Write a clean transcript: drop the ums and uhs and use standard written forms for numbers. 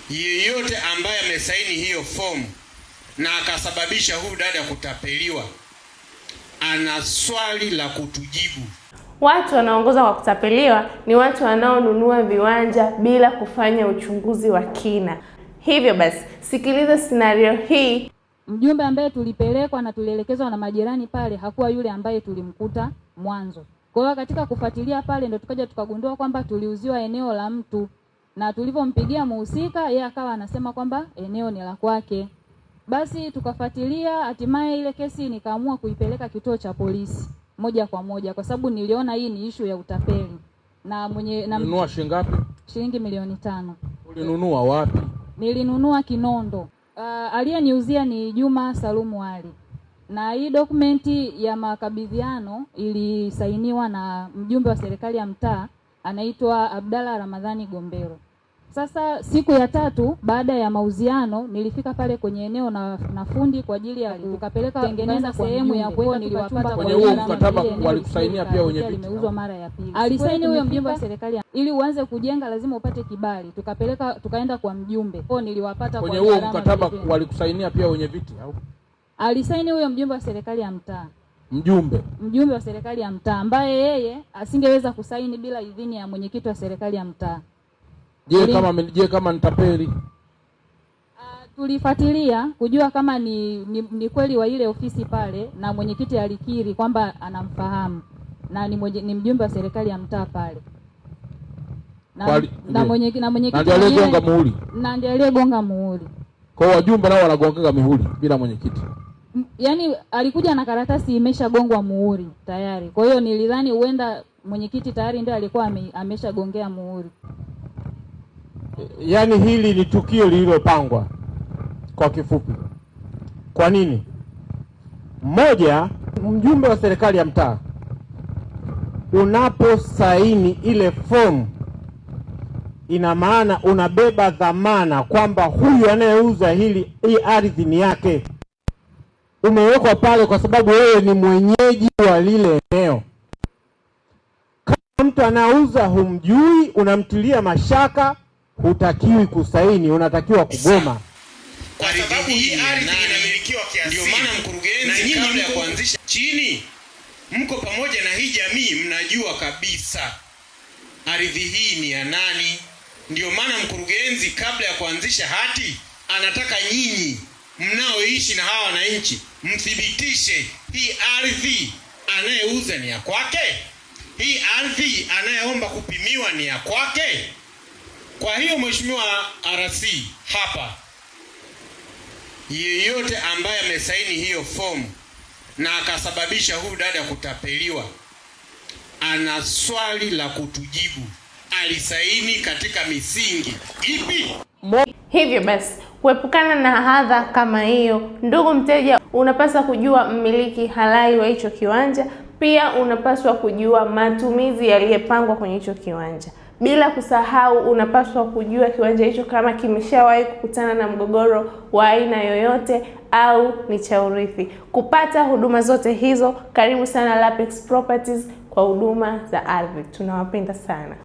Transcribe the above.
yeyote ambaye amesaini hiyo fomu na akasababisha huyu dada kutapeliwa ana swali la kutujibu. Watu wanaongoza kwa kutapeliwa ni watu wanaonunua viwanja bila kufanya uchunguzi wa kina. Hivyo basi, sikiliza scenario hii. Mjumbe ambaye tulipelekwa na tulielekezwa na majirani pale hakuwa yule ambaye tulimkuta mwanzo. Kwa hiyo katika kufuatilia pale ndio tukaja tukagundua kwamba tuliuziwa eneo la mtu, na tulipompigia muhusika yeye akawa anasema kwamba eneo ni la kwake. Basi tukafuatilia, hatimaye ile kesi nikaamua kuipeleka kituo cha polisi moja kwa moja kwa sababu niliona hii ni issue ya utapeli. Na Ulinunua shilingi ngapi? Shilingi milioni 5. Ulinunua wapi? Nilinunua Kinondo. Aliyeniuzia ni Juma Salumu Ali. Na hii dokumenti ya makabidhiano ilisainiwa na mjumbe wa serikali ya mtaa anaitwa Abdalla Ramadhani Gombero. Sasa siku ya 3 baada ya mauziano nilifika pale kwenye eneo na fundi kwa ajili ya tukapeleka tengeneza sehemu ya kuweka niliwapata kwenye huo mkataba walikusainia pia wenye viti. Limeuzwa mara ya pili. Alisaini huyo mjumbe wa serikali ili uanze kujenga lazima upate kibali. Tukaenda kwa mjumbe. Kwa niliwapata kwenye huo mkataba walikusainia pia wenye viti au? Alisaini huyo mjumbe wa serikali ya mtaa. Mjumbe wa serikali ya mtaa ambaye yeye asingeweza kusaini bila idhini ya mwenyekiti wa serikali ya mtaa. Je, kama nitapeli? Tulifuatilia kujua kama ni kweli wa ile ofisi pale, na mwenyekiti alikiri kwamba anamfahamu na ni mjumbe wa serikali ya mtaa pale. Na mwenyekiti ndiye aliyegonga muhuri. Kwa hiyo wajumbe nao wanagonga mihuri bila mwenyekiti. Yaani alikuja na karatasi imeshagongwa muhuri tayari. Kwa hiyo nilidhani huenda mwenyekiti tayari ndiye alikuwa ameshagongea muhuri. Yaani hili ni tukio lililopangwa kwa kifupi. Kwa nini? Mmoja, mjumbe wa serikali ya mtaa unaposaini ile fomu ina maana unabeba dhamana kwamba huyu anayeuza hii ardhi ni yake. Umewekwa pale kwa sababu wewe ni mwenyeji wa lile eneo. Kama mtu anauza humjui, unamtilia mashaka, hutakiwi kusaini, unatakiwa kugoma. Kwa sababu hii ardhi inamilikiwa kiasili. Ndio maana mkurugenzi, kabla ya kuanzisha chini, mko pamoja na hii jamii, mnajua kabisa ardhi hii ni ya nani. Ndio maana mkurugenzi, kabla ya kuanzisha hati, anataka nyinyi mnaoishi na hawa wananchi mthibitishe hii ardhi anayeuza ni ya kwake, hii ardhi anayeomba kupimiwa ni ya kwake. Kwa hiyo Mheshimiwa RC, hapa yeyote ambaye amesaini hiyo fomu na akasababisha huyu dada kutapeliwa ana swali la kutujibu. Alisaini katika misingi ipi? Hivyo basi, kuepukana na hadha kama hiyo, ndugu mteja, unapaswa kujua mmiliki halali wa hicho kiwanja. Pia unapaswa kujua matumizi yaliyopangwa kwenye hicho kiwanja. Bila kusahau, unapaswa kujua kiwanja hicho kama kimeshawahi kukutana na mgogoro wa aina yoyote au ni cha urithi. Kupata huduma zote hizo, karibu sana Lapex Properties kwa huduma za ardhi. Tunawapenda sana.